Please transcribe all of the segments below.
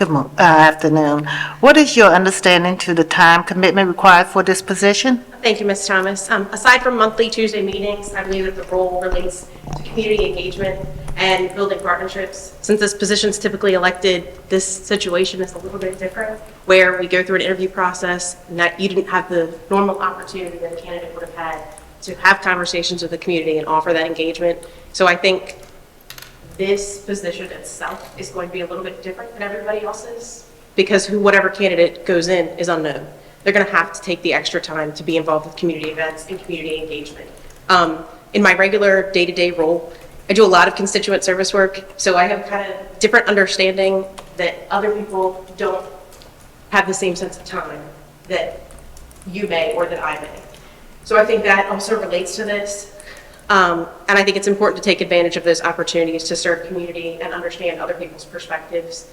Afternoon. What is your understanding to the time commitment required for this position? Thank you, Ms. Thomas. Aside from monthly Tuesday meetings, I believe that the role relates to community engagement and building partnerships. Since this position is typically elected, this situation is a little bit different, where we go through an interview process and that you didn't have the normal opportunity that a candidate would have had to have conversations with the community and offer that engagement. So I think this position itself is going to be a little bit different than everybody else's, because whatever candidate goes in is unknown. They're going to have to take the extra time to be involved with community events and community engagement. In my regular day-to-day role, I do a lot of constituent service work, so I have kind of different understanding that other people don't have the same sense of time that you may or that I may. So I think that also relates to this. And I think it's important to take advantage of those opportunities to serve community and understand other people's perspectives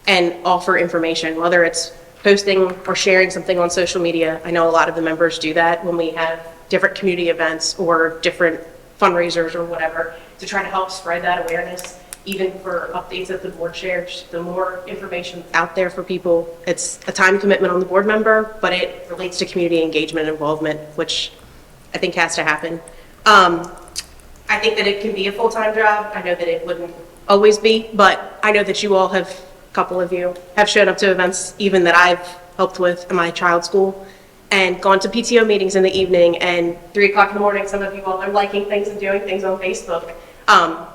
and offer information, whether it's posting or sharing something on social media. I know a lot of the members do that when we have different community events or different fundraisers or whatever, to try to help spread that awareness, even for updates that the board shares. The more information out there for people, it's a time commitment on the board member, but it relates to community engagement and involvement, which I think has to happen. I think that it can be a full-time job. I know that it wouldn't always be, but I know that you all have, a couple of you, have shown up to events even that I've helped with in my child's school and gone to PTO meetings in the evening, and 3 o'clock in the morning, some of you all are liking things and doing things on Facebook.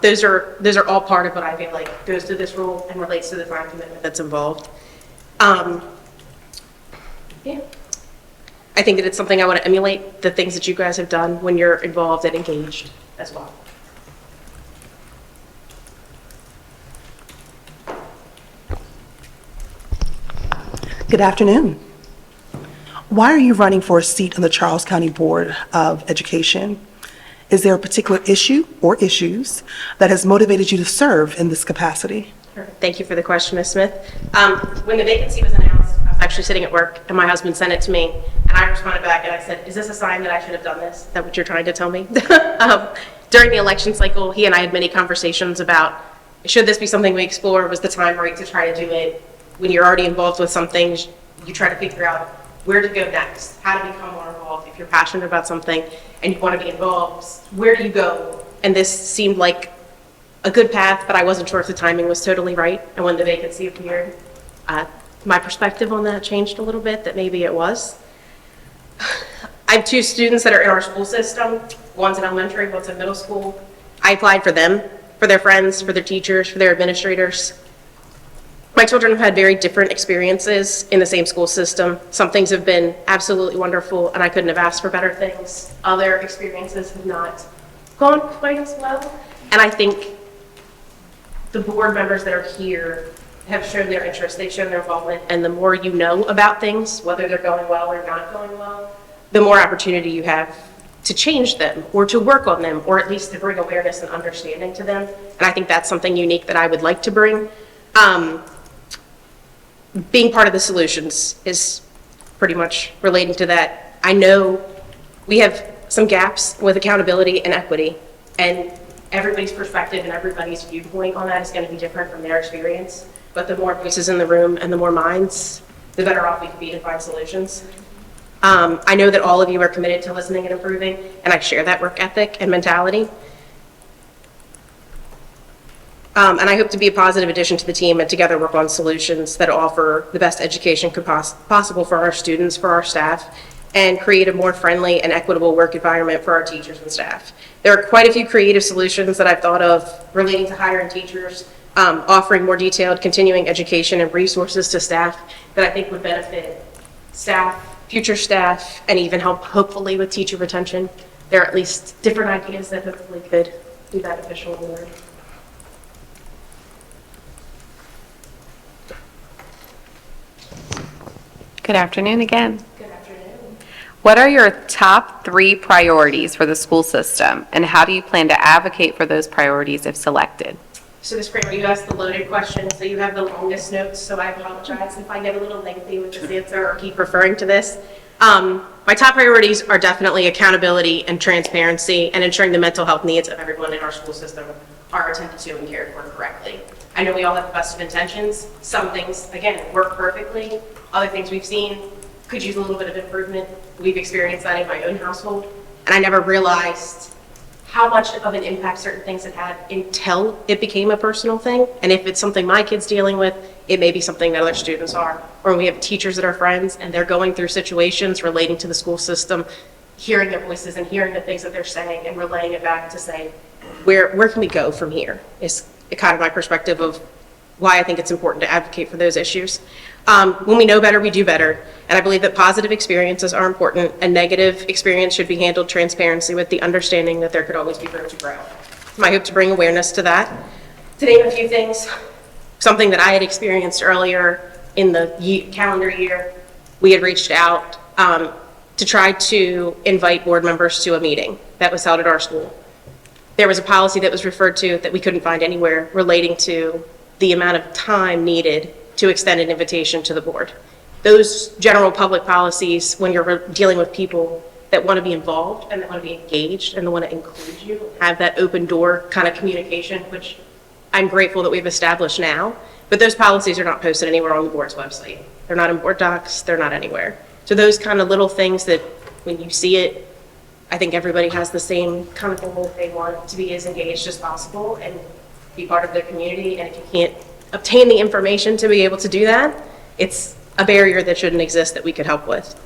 Those are all part of what I feel like goes to this role and relates to the time commitment that's involved. Yeah. I think that it's something I want to emulate, the things that you guys have done when you're involved and engaged as well. Good afternoon. Why are you running for a seat on the Charles County Board of Education? Is there a particular issue or issues that has motivated you to serve in this capacity? Thank you for the question, Ms. Smith. When the vacancy was announced, I was actually sitting at work and my husband sent it to me, and I responded back and I said, is this a sign that I should have done this? Is that what you're trying to tell me? During the election cycle, he and I had many conversations about, should this be something we explore? Was the time right to try to do it? When you're already involved with something, you try to figure out where to go next, how to become more involved. If you're passionate about something and you want to be involved, where do you go? And this seemed like a good path, but I wasn't sure if the timing was totally right. And when the vacancy appeared, my perspective on that changed a little bit, that maybe it was. I have 2 students that are in our school system. One's in elementary, one's in middle school. I applied for them, for their friends, for their teachers, for their administrators. My children have had very different experiences in the same school system. Some things have been absolutely wonderful, and I couldn't have asked for better things. Other experiences have not gone quite as well. And I think the board members that are here have shown their interest, they've shown their involvement, and the more you know about things, whether they're going well or not going well, the more opportunity you have to change them or to work on them, or at least to bring awareness and understanding to them. And I think that's something unique that I would like to bring. Being part of the solutions is pretty much relating to that. I know we have some gaps with accountability and equity, and everybody's perspective and everybody's viewpoint on that is going to be different from their experience. But the more voices in the room and the more minds, the better off we can be to find solutions. I know that all of you are committed to listening and improving, and I share that work ethic and mentality. And I hope to be a positive addition to the team and together work on solutions that offer the best education possible for our students, for our staff, and create a more friendly and equitable work environment for our teachers and staff. There are quite a few creative solutions that I've thought of relating to hiring teachers, offering more detailed continuing education and resources to staff that I think would benefit staff, future staff, and even help hopefully with teacher retention. There are at least different ideas that hopefully could be beneficial in learning. Good afternoon again. Good afternoon. What are your top 3 priorities for the school system, and how do you plan to advocate for those priorities if selected? So Ms. Kramer, you asked the loaded question, so you have the longest notes, so I apologize if I get a little lengthy with this answer or keep referring to this. My top priorities are definitely accountability and transparency and ensuring the mental health needs of everyone in our school system are attended to and cared for correctly. I know we all have the best of intentions. Some things, again, work perfectly. Other things we've seen could use a little bit of improvement. We've experienced that in my own household. And I never realized how much of an impact certain things had until it became a personal thing. And if it's something my kid's dealing with, it may be something that other students are. Or when we have teachers that are friends and they're going through situations relating to the school system, hearing their voices and hearing the things that they're saying and relaying it back to say, where can we go from here, is kind of my perspective of why I think it's important to advocate for those issues. When we know better, we do better. And I believe that positive experiences are important and negative experience should be handled transparently with the understanding that there could always be room to grow. I hope to bring awareness to that. To name a few things, something that I had experienced earlier in the calendar year, we had reached out to try to invite board members to a meeting that was held at our school. There was a policy that was referred to that we couldn't find anywhere relating to the amount of time needed to extend an invitation to the board. Those general public policies, when you're dealing with people that want to be involved and that want to be engaged and that want to include you, have that open door kind of communication, which I'm grateful that we've established now, but those policies are not posted anywhere on the board's website. They're not in board docs, they're not anywhere. So those kind of little things that when you see it, I think everybody has the same kind of goal. They want to be as engaged as possible and be part of their community. And if you can't obtain the information to be able to do that, it's a barrier that shouldn't exist that we could help with.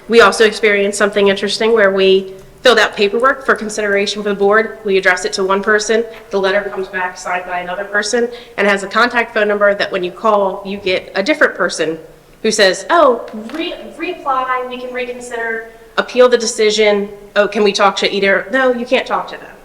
We also experienced something interesting where we filled out paperwork for consideration for the board. We addressed it to one person. The letter comes back signed by another person and has a contact phone number that when you call, you get a different person who says, oh, reapply, we can reconsider, appeal the decision. Oh, can we talk to either? No, you can't talk to them.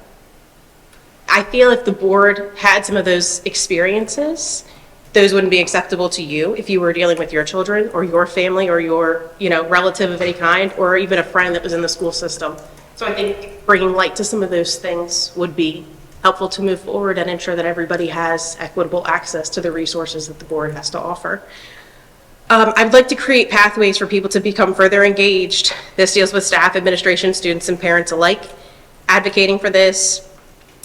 I feel if the board had some of those experiences, those wouldn't be acceptable to you if you were dealing with your children or your family or your, relative of any kind, or even a friend that was in the school system. So I think bringing light to some of those things would be helpful to move forward and ensure that everybody has equitable access to the resources that the board has to offer. I'd like to create pathways for people to become further engaged. This deals with staff, administration, students, and parents alike. Advocating for this,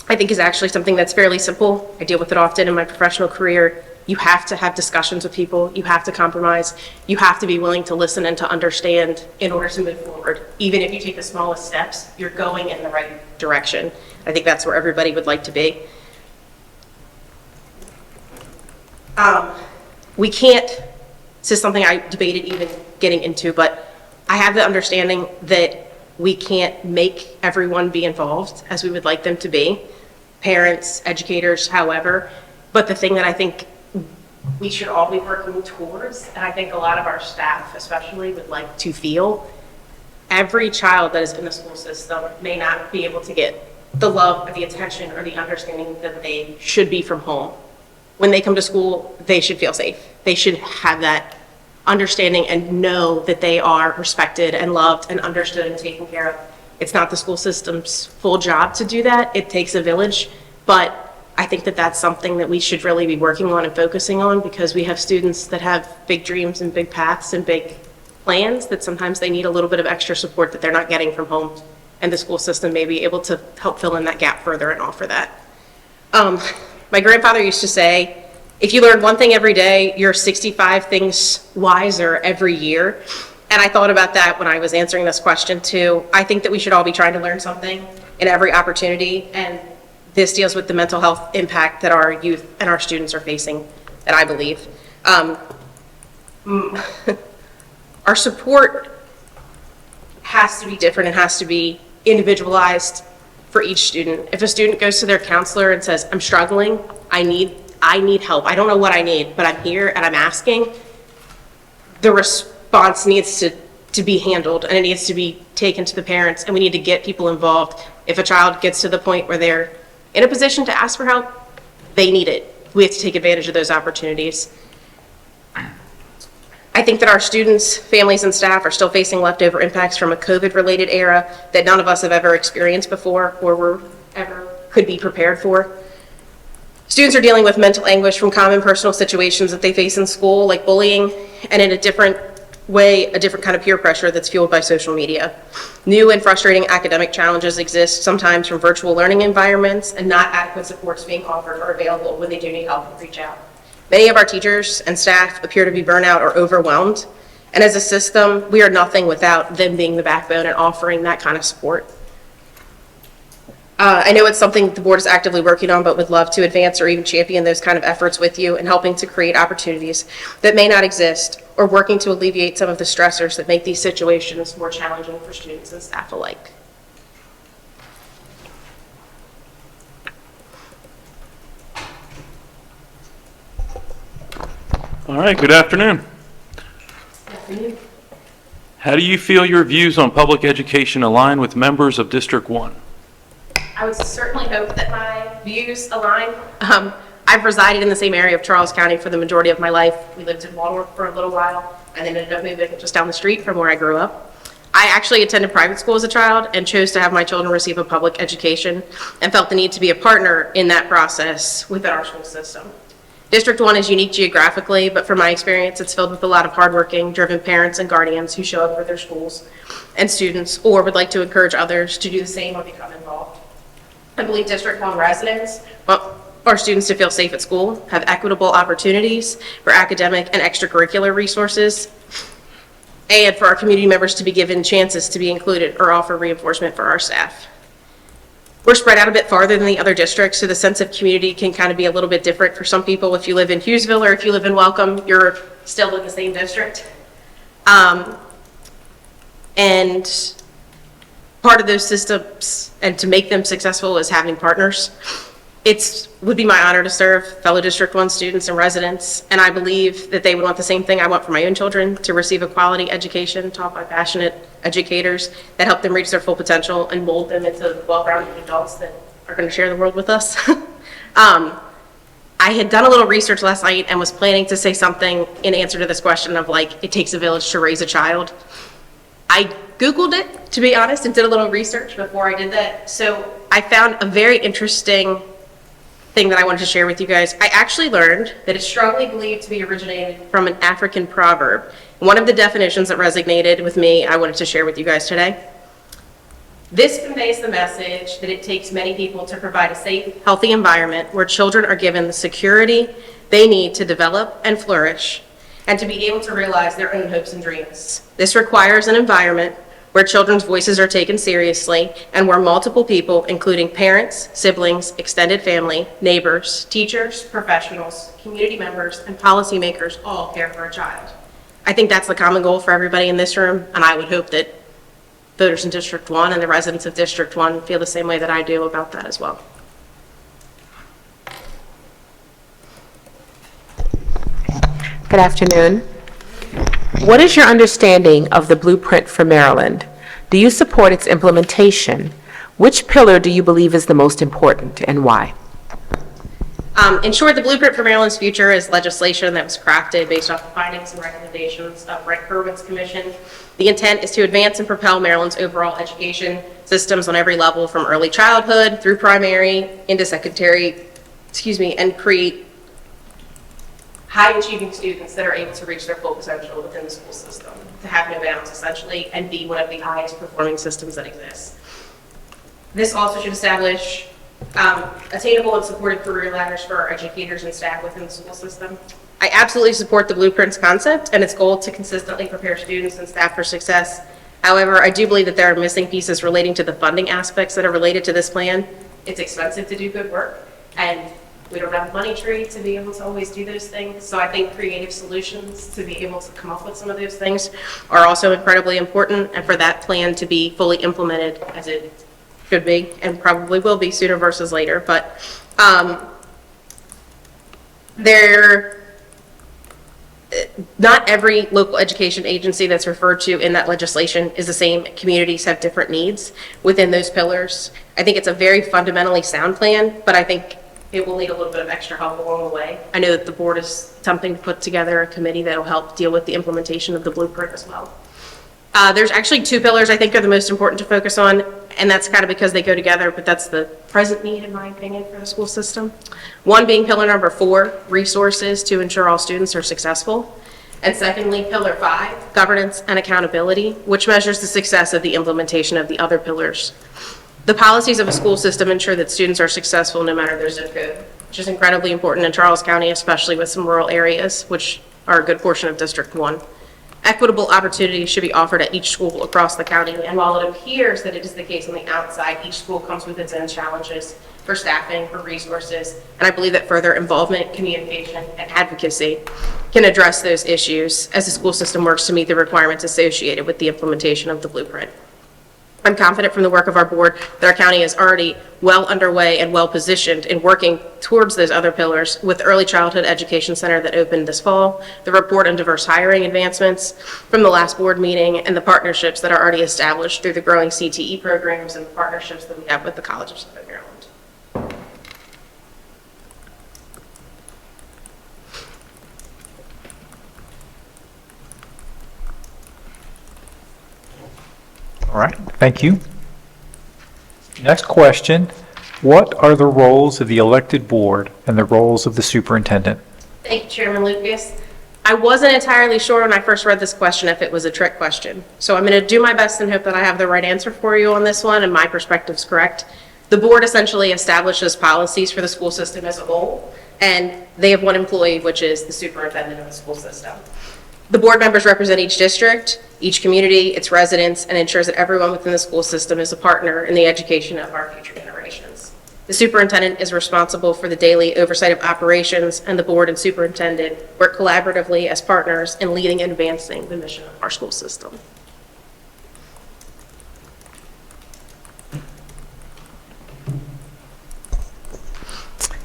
I think, is actually something that's fairly simple. I deal with it often in my professional career. You have to have discussions with people. You have to compromise. You have to be willing to listen and to understand in order to move forward. Even if you take the smallest steps, you're going in the right direction. I think that's where everybody would like to be. We can't, this is something I debated even getting into, but I have the understanding that we can't make everyone be involved as we would like them to be. Parents, educators, however. But the thing that I think we should all be working towards, and I think a lot of our staff especially would like to feel, every child that is in the school system may not be able to get the love or the attention or the understanding that they should be from home. When they come to school, they should feel safe. They should have that understanding and know that they are respected and loved and understood and taken care of. It's not the school system's full job to do that. It takes a village, but I think that that's something that we should really be working on and focusing on, because we have students that have big dreams and big paths and big plans that sometimes they need a little bit of extra support that they're not getting from home, and the school system may be able to help fill in that gap further and offer that. My grandfather used to say, if you learn one thing every day, you're 65 things wiser every year. And I thought about that when I was answering this question too. I think that we should all be trying to learn something in every opportunity, and this deals with the mental health impact that our youth and our students are facing, that I believe. Our support has to be different and has to be individualized for each student. If a student goes to their counselor and says, I'm struggling, I need help, I don't know what I need, but I'm here and I'm asking, the response needs to be handled, and it needs to be taken to the parents, and we need to get people involved. If a child gets to the point where they're in a position to ask for help, they need it. We have to take advantage of those opportunities. I think that our students, families, and staff are still facing leftover impacts from a COVID-related era that none of us have ever experienced before or could be prepared for. Students are dealing with mental anguish from common personal situations that they face in school, like bullying, and in a different way a different kind of peer pressure that's fueled by social media. New and frustrating academic challenges exist sometimes from virtual learning environments, and not adequate supports being offered or available when they do need help and reach out. Many of our teachers and staff appear to be burnout or overwhelmed, and as a system, we are nothing without them being the backbone and offering that kind of support. I know it's something the board is actively working on, but would love to advance or even champion those kind of efforts with you in helping to create opportunities that may not exist, or working to alleviate some of the stressors that make these situations more challenging for students and staff alike. All right, good afternoon. How do you feel your views on public education align with members of District 1? I would certainly hope that my views align. I've resided in the same area of Charles County for the majority of my life. We lived in Waldorf for a little while, and then ended up moving just down the street from where I grew up. I actually attended private school as a child and chose to have my children receive a public education, and felt the need to be a partner in that process within our school system. District 1 is unique geographically, but from my experience, it's filled with a lot of hardworking, driven parents and guardians who show up for their schools and students, or would like to encourage others to do the same or become involved. I believe District 1 residents want our students to feel safe at school, have equitable opportunities for academic and extracurricular resources, and for our community members to be given chances to be included or offer reinforcement for our staff. We're spread out a bit farther than the other districts, so the sense of community can kind of be a little bit different for some people. If you live in Hughesville or if you live in Welcome, you're still in the same district. And part of those systems, and to make them successful, is having partners. It would be my honor to serve fellow District 1 students and residents, and I believe that they would want the same thing I want for my own children, to receive a quality education taught by passionate educators that help them reach their full potential and mold them into well-rounded adults that are going to share the world with us. I had done a little research last night and was planning to say something in answer to this question of, like, it takes a village to raise a child. I Googled it, to be honest, and did a little research before I did that. So I found a very interesting thing that I wanted to share with you guys. I actually learned that it's strongly believed to be originated from an African proverb. One of the definitions that resonated with me, I wanted to share with you guys today. This conveys the message that it takes many people to provide a safe, healthy environment where children are given the security they need to develop and flourish, and to be able to realize their own hopes and dreams. This requires an environment where children's voices are taken seriously, and where multiple people, including parents, siblings, extended family, neighbors, teachers, professionals, community members, and policymakers all care for a child. I think that's the common goal for everybody in this room, and I would hope that voters in District 1 and the residents of District 1 feel the same way that I do about that as well. Good afternoon. What is your understanding of the Blueprint for Maryland? Do you support its implementation? Which pillar do you believe is the most important, and why? In short, the Blueprint for Maryland's Future is legislation that was crafted based off the findings and recommendations of Brent Kerwin's commission. The intent is to advance and propel Maryland's overall education systems on every level, from early childhood through primary into secondary, and create high-achieving students that are able to reach their full potential within the school system, to have no bounds, essentially, and be one of the highest performing systems that exists. This also should establish attainable and supported career ladders for our educators and staff within the school system. I absolutely support the Blueprint's concept and its goal to consistently prepare students and staff for success. However, I do believe that there are missing pieces relating to the funding aspects that are related to this plan. It's expensive to do good work, and we don't have a money tree to be able to always do those things. So I think creative solutions to be able to come up with some of those things are also incredibly important, and for that plan to be fully implemented as it should be, and probably will be sooner versus later. But not every local education agency that's referred to in that legislation is the same. Communities have different needs within those pillars. I think it's a very fundamentally sound plan, but I think it will need a little bit of extra help along the way. I know that the board is attempting to put together a committee that will help deal with the implementation of the Blueprint as well. There's actually two pillars I think are the most important to focus on, and that's kind of because they go together, but that's the present need, in my opinion, for the school system. One being pillar number 4, resources to ensure all students are successful. And secondly, Pillar 5, governance and accountability, which measures the success of the implementation of the other pillars. The policies of a school system ensure that students are successful no matter their zip code, which is incredibly important in Charles County, especially with some rural areas, which are a good portion of District 1. Equitable opportunities should be offered at each school across the county, and while it appears that it is the case on the outside, each school comes with its own challenges for staffing, for resources, and I believe that further involvement, communication, and advocacy can address those issues as the school system works to meet the requirements associated with the implementation of the blueprint. I'm confident from the work of our board that our county is already well underway and well positioned in working towards those other pillars with the Early Childhood Education Center that opened this fall, the report on diverse hiring advancements from the last board meeting, and the partnerships that are already established through the growing CTE programs and the partnerships that we have with the College of Southern Maryland. All right, thank you. Next question, what are the roles of the elected board and the roles of the superintendent? Thank you, Chairman Lucas. I wasn't entirely sure when I first read this question if it was a trick question. So I'm going to do my best and hope that I have the right answer for you on this one and my perspective is correct. The board essentially establishes policies for the school system as a whole, and they have one employee, which is the superintendent of the school system. The board members represent each district, each community, its residents, and ensures that everyone within the school system is a partner in the education of our future generations. The superintendent is responsible for the daily oversight of operations, and the board and superintendent work collaboratively as partners in leading and advancing the mission of our school system.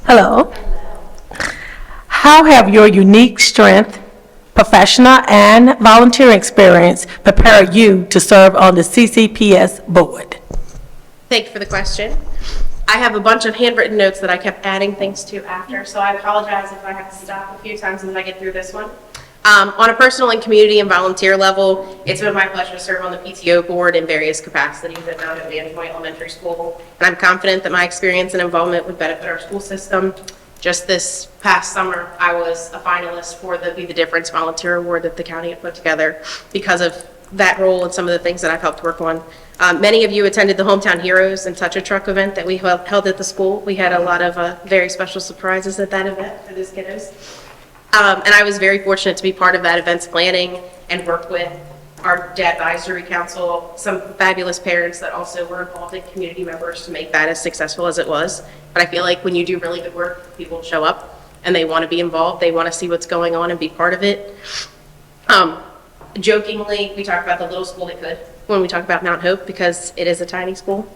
Hello. How have your unique strength, professional and volunteer experience prepare you to serve on the CCPS board? Thank you for the question. I have a bunch of handwritten notes that I kept adding things to after, so I apologize if I have to stop a few times as I get through this one. On a personal and community and volunteer level, it's been my pleasure to serve on the PTO board in various capacities at Mount Hope Vanderpoint Elementary School, and I'm confident that my experience and involvement would benefit our school system. Just this past summer, I was a finalist for the Be the Difference Volunteer Award that the county had put together because of that role and some of the things that I've helped work on. Many of you attended the Hometown Heroes and Touch a Truck event that we held at the school. We had a lot of very special surprises at that event for those kiddos. And I was very fortunate to be part of that event's planning and work with our advisory council, some fabulous parents that also were involved in community members to make that as successful as it was. But I feel like when you do really good work, people show up and they want to be involved. They want to see what's going on and be part of it. Jokingly, we talk about the little school that could when we talk about Mount Hope because it is a tiny school.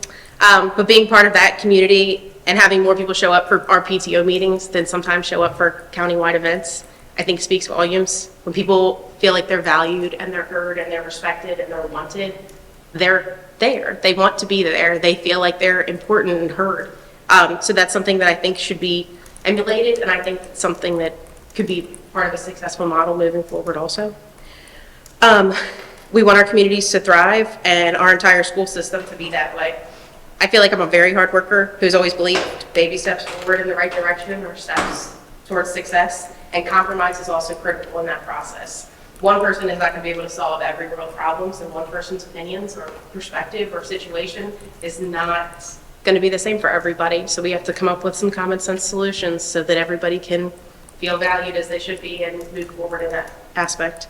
But being part of that community and having more people show up for our PTO meetings than sometimes show up for countywide events, I think speaks volumes. When people feel like they're valued and they're heard and they're respected and they're wanted, they're there. They want to be there. They feel like they're important and heard. So that's something that I think should be emulated, and I think it's something that could be part of a successful model moving forward also. We want our communities to thrive and our entire school system to be that way. I feel like I'm a very hard worker who's always believed baby steps forward in the right direction or steps towards success, and compromise is also critical in that process. One person is not going to be able to solve every world problems, and one person's opinions or perspective or situation is not going to be the same for everybody. So we have to come up with some common sense solutions so that everybody can feel valued as they should be and move forward in that aspect.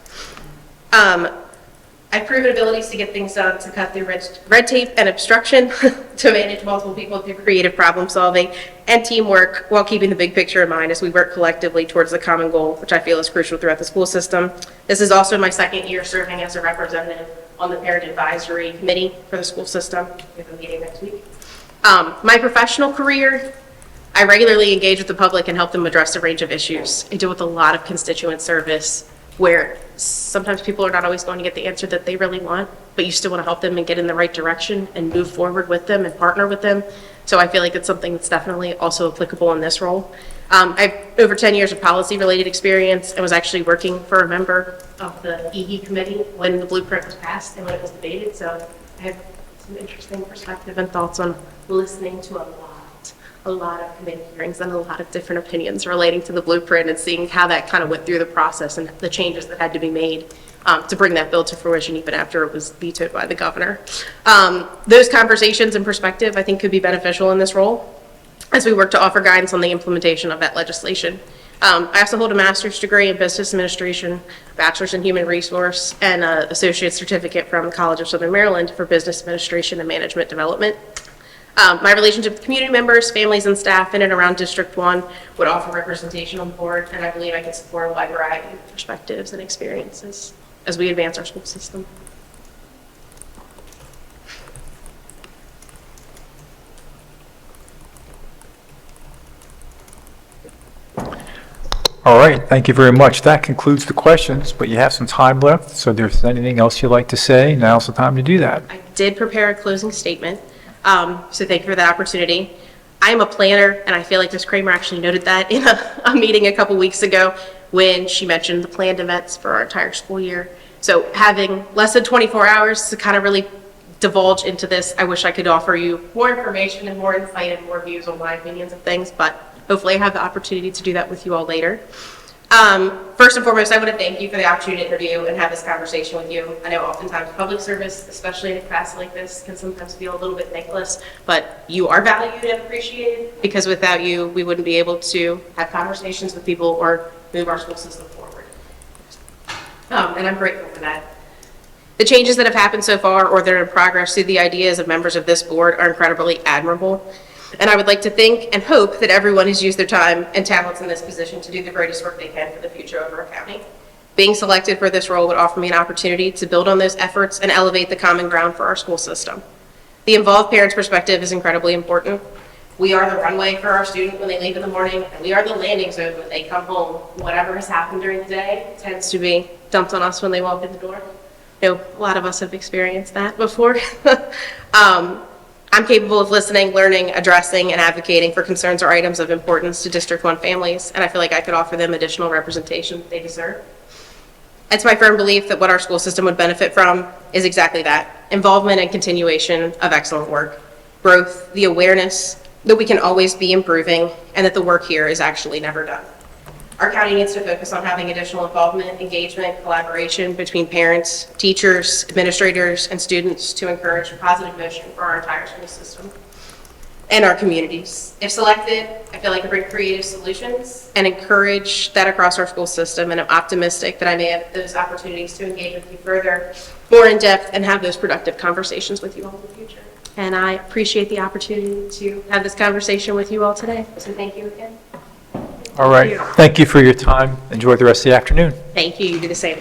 I've proven abilities to get things done, to cut through red tape and obstruction, to manage multiple people through creative problem solving and teamwork while keeping the big picture in mind as we work collectively towards the common goal, which I feel is crucial throughout the school system. This is also my second year serving as a representative on the Parent Advisory Committee for the school system. We have a meeting next week. My professional career, I regularly engage with the public and help them address a range of issues. I deal with a lot of constituent service where sometimes people are not always going to get the answer that they really want, but you still want to help them and get in the right direction and move forward with them and partner with them. So I feel like it's something that's definitely also applicable in this role. I have over 10 years of policy-related experience and was actually working for a member of the EE committee when the blueprint was passed and when it was debated. So I have some interesting perspective and thoughts on listening to a a lot of committee hearings and a lot of different opinions relating to the blueprint and seeing how that kind of went through the process and the changes that had to be made to bring that bill to fruition even after it was vetoed by the governor. Those conversations and perspective, I think, could be beneficial in this role as we work to offer guidance on the implementation of that legislation. I also hold a master's degree in business administration, bachelor's in human resource, and an associate's certificate from the College of Southern Maryland for business administration and management development. My relationship with community members, families, and staff in and around District 1 would offer representation on the board, and I believe I can support a wide variety of perspectives and experiences as we advance our school system. All right, thank you very much. That concludes the questions, but you have some time left, so if there's anything else you'd like to say, now's the time to do that. I did prepare a closing statement, so thank you for that opportunity. I am a planner, and I feel like Ms. Kramer actually noted that in a meeting a couple weeks ago when she mentioned the planned events for our entire school year. So having less than 24 hours to kind of really divulge into this, I wish I could offer you more information and more insight and more views on my opinions of things, but hopefully I have the opportunity to do that with you all later. First and foremost, I want to thank you for the opportunity to interview and have this conversation with you. I know oftentimes public service, especially in a capacity like this, can sometimes feel a little bit thankless, but you are valued and appreciated because without you, we wouldn't be able to have conversations with people or move our school system forward. And I'm grateful for that. The changes that have happened so far or that are in progress through the ideas of members of this board are incredibly admirable. And I would like to think and hope that everyone has used their time and talents in this position to do the greatest work they can for the future of our county. Being selected for this role would offer me an opportunity to build on those efforts and elevate the common ground for our school system. The involved parents' perspective is incredibly important. We are the runway for our students when they leave in the morning, and we are the landing zone when they come home. Whatever has happened during the day tends to be dumped on us when they walk in the door. You know, a lot of us have experienced that before. I'm capable of listening, learning, addressing, and advocating for concerns or items of importance to District 1 families, and I feel like I could offer them additional representation they deserve. It's my firm belief that what our school system would benefit from is exactly that: involvement and continuation of excellent work, growth, the awareness that we can always be improving, and that the work here is actually never done. Our county needs to focus on having additional involvement, engagement, collaboration between parents, teachers, administrators, and students to encourage positive motion for our entire school system and our communities. If selected, I feel like I bring creative solutions and encourage that across our school system, and I'm optimistic that I may have those opportunities to engage with you further, more in depth, and have those productive conversations with you all in the future. And I appreciate the opportunity to have this conversation with you all today, so thank you again. All right, thank you for your time. Enjoy the rest of the afternoon. Thank you, you do the same.